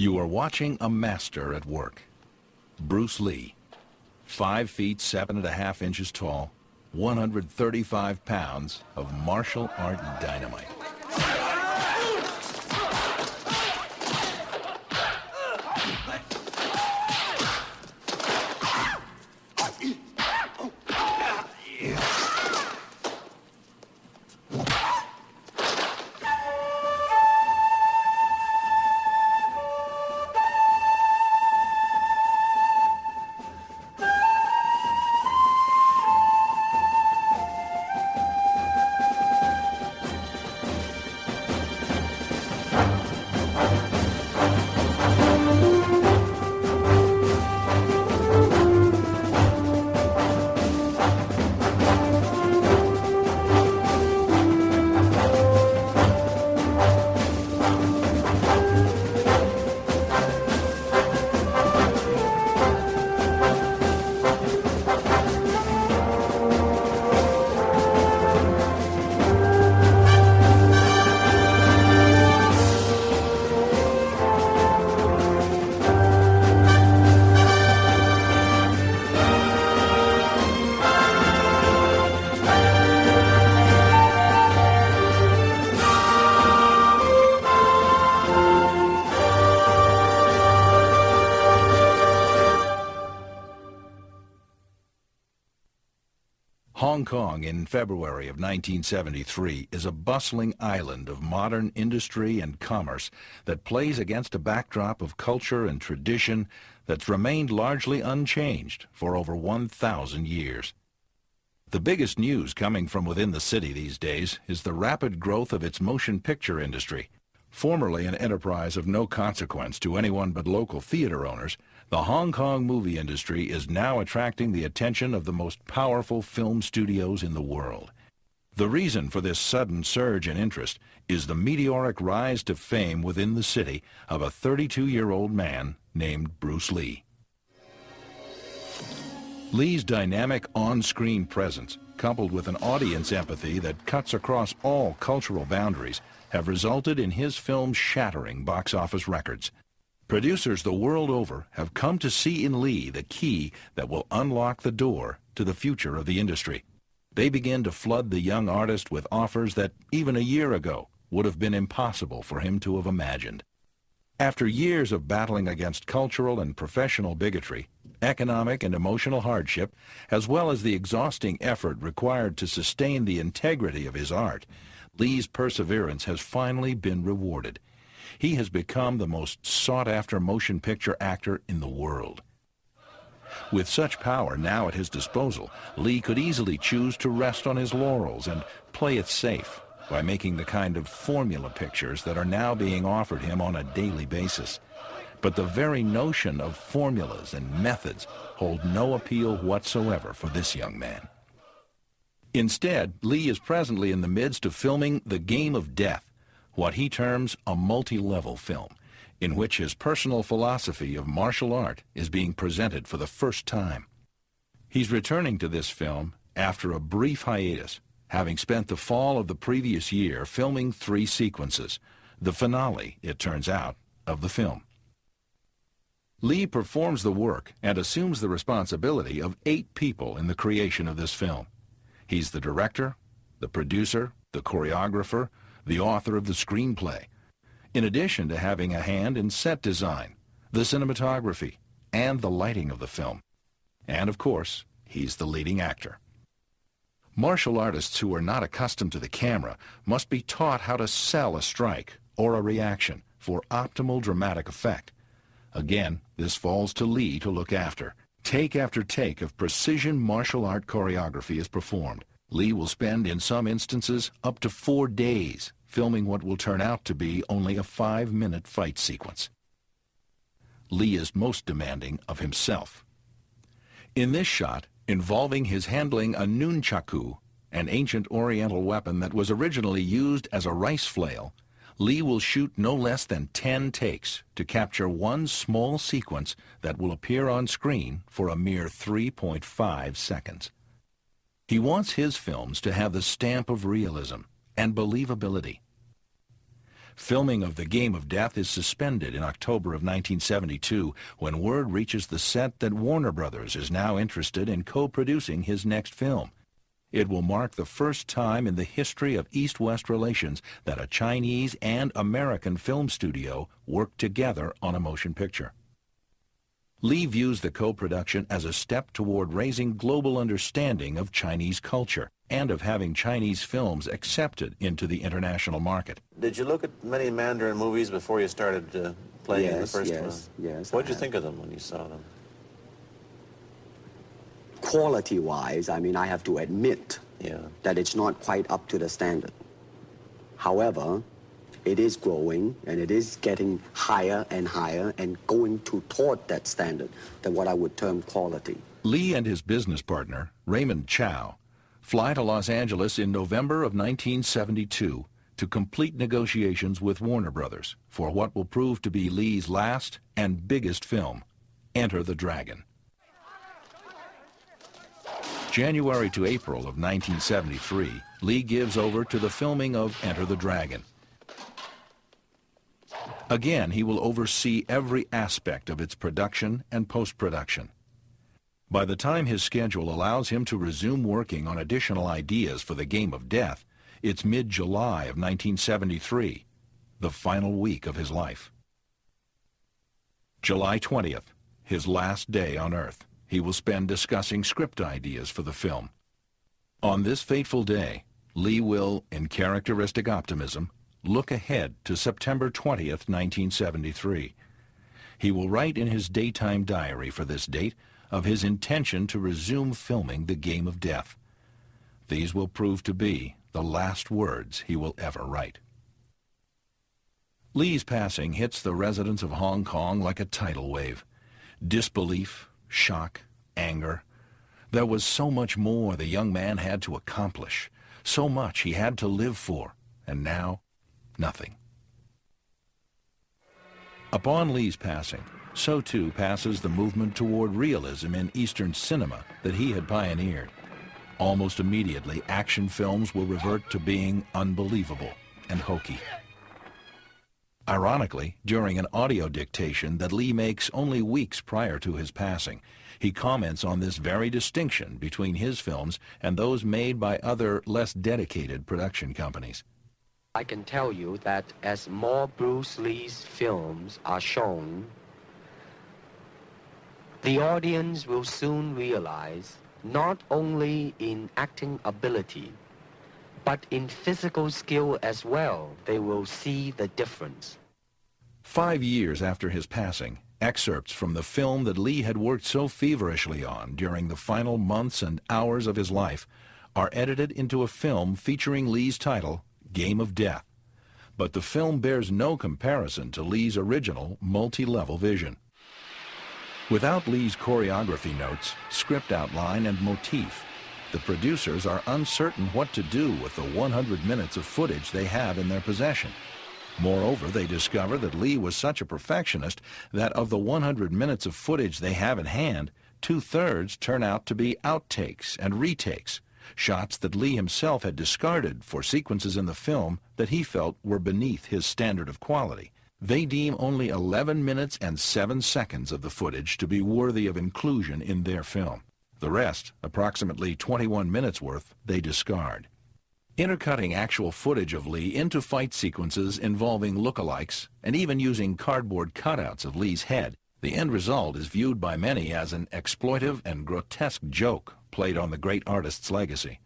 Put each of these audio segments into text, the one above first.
You are watching a master at work. Bruce Lee, 5 feet 7.5 inches tall, 135 pounds of martial art dynamite. Hong Kong in February of 1973 is a bustling island of modern industry and commerce that plays against a backdrop of culture and tradition that's remained largely unchanged for over 1,000 years. The biggest news coming from within the city these days is the rapid growth of its motion picture industry. Formerly an enterprise of no consequence to anyone but local theater owners, the Hong Kong movie industry is now attracting the attention of the most powerful film studios in the world. The reason for this sudden surge in interest is the meteoric rise to fame within the city of a 32-year-old man named Bruce Lee. Lee's dynamic on-screen presence, coupled with an audience empathy that cuts across all cultural boundaries, have resulted in his films shattering box office records. Producers the world over have come to see in Lee the key that will unlock the door to the future of the industry. They begin to flood the young artist with offers that even a year ago would have been impossible for him to have imagined. After years of battling against cultural and professional bigotry, economic and emotional hardship, as well as the exhausting effort required to sustain the integrity of his art, Lee's perseverance has finally been rewarded. He has become the most sought-after motion picture actor in the world. With such power now at his disposal, Lee could easily choose to rest on his laurels and play it safe by making the kind of formula pictures that are now being offered him on a daily basis. But the very notion of formulas and methods hold no appeal whatsoever for this young man. Instead, Lee is presently in the midst of filming The Game of Death, what he terms a multi-level film, in which his personal philosophy of martial art is being presented for the first time. He's returning to this film after a brief hiatus, having spent the fall of the previous year filming 3 sequences, the finale, it turns out, of the film. Lee performs the work and assumes the responsibility of 8 people in the creation of this film. He's the director, the producer, the choreographer, the author of the screenplay, in addition to having a hand in set design, the cinematography, and the lighting of the film. And of course, he's the leading actor. Martial artists who are not accustomed to the camera must be taught how to sell a strike or a reaction for optimal dramatic effect. Again, this falls to Lee to look after. Take after take of precision martial art choreography is performed. Lee will spend, in some instances, up to 4 days filming what will turn out to be only a 5-minute fight sequence. Lee is most demanding of himself. In this shot, involving his handling a nunchaku, an ancient oriental weapon that was originally used as a rice flail, Lee will shoot no less than 10 takes to capture one small sequence that will appear on screen for a mere 3.5 seconds. He wants his films to have the stamp of realism and believability. Filming of The Game of Death is suspended in October of 1972 when word reaches the set that Warner Brothers is now interested in co-producing his next film. It will mark the first time in the history of East-West relations that a Chinese and American film studio work together on a motion picture. Lee views the co-production as a step toward raising global understanding of Chinese culture and of having Chinese films accepted into the international market. Did you look at many Mandarin movies before you started playing in the first one? Yes. What did you think of them when you saw them? Quality-wise, I mean, I have to admit that it's not quite up to the standard. However, it is growing, and it is getting higher and higher and going toward that standard, that what I would term quality. Lee and his business partner, Raymond Chow, fly to Los Angeles in November of 1972 to complete negotiations with Warner Brothers for what will prove to be Lee's last and biggest film, Enter the Dragon. January to April of 1973, Lee gives over to the filming of Enter the Dragon. Again, he will oversee every aspect of its production and post-production. By the time his schedule allows him to resume working on additional ideas for The Game of Death, it's mid-July of 1973, the final week of his life. July 20th, his last day on Earth, he will spend discussing script ideas for the film. On this fateful day, Lee will, in characteristic optimism, look ahead to September 20th, 1973. He will write in his daytime diary for this date of his intention to resume filming The Game of Death. These will prove to be the last words he will ever write. Lee's passing hits the residents of Hong Kong like a tidal wave. Disbelief, shock, anger. There was so much more the young man had to accomplish, so much he had to live for, and now, nothing. Upon Lee's passing, so too passes the movement toward realism in Eastern cinema that he had pioneered. Almost immediately, action films will revert to being unbelievable and hokey. Ironically, during an audio dictation that Lee makes only weeks prior to his passing, he comments on this very distinction between his films and those made by other, less dedicated production companies. I can tell you that as more Bruce Lee's films are shown, the audience will soon realize not only in acting ability, but in physical skill as well, they will see the difference. 5 years after his passing, excerpts from the film that Lee had worked so feverishly on during the final months and hours of his life are edited into a film featuring Lee's title, Game of Death. But the film bears no comparison to Lee's original multi-level vision. Without Lee's choreography notes, script outline, and motif, the producers are uncertain what to do with the 100 minutes of footage they have in their possession. Moreover, they discover that Lee was such a perfectionist that of the 100 minutes of footage they have in hand, 2/3 turn out to be outtakes and retakes, shots that Lee himself had discarded for sequences in the film that he felt were beneath his standard of quality. They deem only 11 minutes and 7 seconds of the footage to be worthy of inclusion in their film. The rest, approximately 21 minutes worth, they discard. Intercutting actual footage of Lee into fight sequences involving lookalikes and even using cardboard cutouts of Lee's head, the end result is viewed by many as an exploitive and grotesque joke played on the great artist's legacy.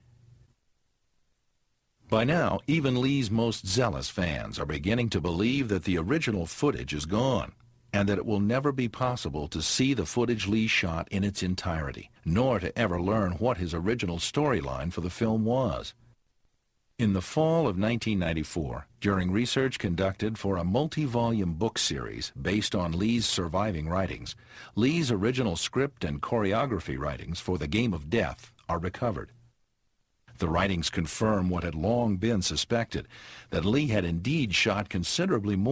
By now, even Lee's most zealous fans are beginning to believe that the original footage is gone and that it will never be possible to see the footage Lee shot in its entirety, nor to ever learn what his original storyline for the film was. In the fall of 1994, during research conducted for a multi-volume book series based on Lee's surviving writings, Lee's original script and choreography writings for The Game of Death are recovered. The writings confirm what had long been suspected, that Lee had indeed shot considerably more